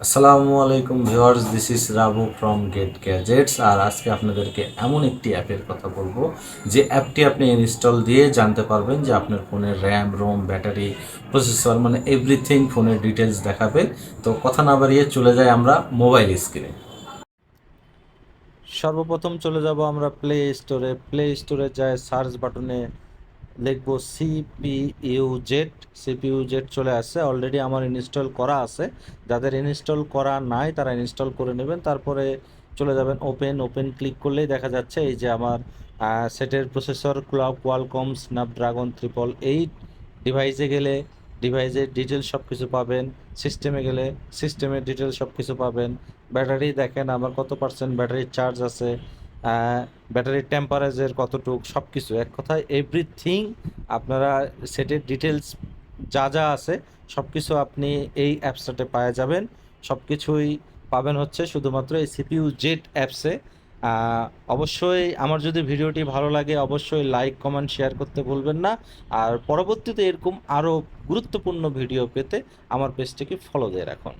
আসসালামু আলাইকুম viewers, this is Rabu from Get Gadgets. আর আজকে আপনাদেরকে এমন একটি অ্যাপের কথা বলবো যে অ্যাপটি আপনি ইনস্টল দিয়ে জানতে পারবেন যে আপনার ফোনের র্যাম, রোম, ব্যাটারি, প্রসেসর মানে এভরিথিং ফোনের ডিটেলস দেখাবে। তো কথা না বাড়িয়ে চলে যাই আমরা মোবাইল স্ক্রিনে। সর্বপ্রথম চলে যাব আমরা প্লে স্টোরে যায় সার্চ বাটনে লিখবো সিপিইউ জেড চলে আসছে। অলরেডি আমার ইনস্টল করা আছে। যাদের ইনস্টল করা নাই তারা ইনস্টল করে নেবেন। তারপরে চলে যাবেন ওপেন ক্লিক করলেই দেখা যাচ্ছে এই যে আমার সেটের প্রসেসর কোয়ালকম স্ন্যাপড্রাগন 888। ডিভাইসে গেলে ডিভাইসের ডিটেলস সব কিছু পাবেন, সিস্টেমে গেলে সিস্টেমের ডিটেলস সব কিছু পাবেন। ব্যাটারি দেখেন আমার কত পার্সেন্ট ব্যাটারি চার্জ আছে, ব্যাটারির টেম্পারেচার কতটুক, সব কিছু এক কথায় এভরিথিং আপনারা সেটের ডিটেলস যা যা আছে সব কিছু আপনি এই অ্যাপসটাতে পাওয়া যাবেন। সব কিছুই পাবেন হচ্ছে শুধুমাত্র এই সিপিইউ জেড অ্যাপসে। অবশ্যই আমার যদি ভিডিওটি ভালো লাগে অবশ্যই লাইক, কমেন্ট, শেয়ার করতে ভুলবেন না। আর পরবর্তীতে এরকম আরও গুরুত্বপূর্ণ ভিডিও পেতে আমার পেজটিকে ফলো দিয়ে রাখুন।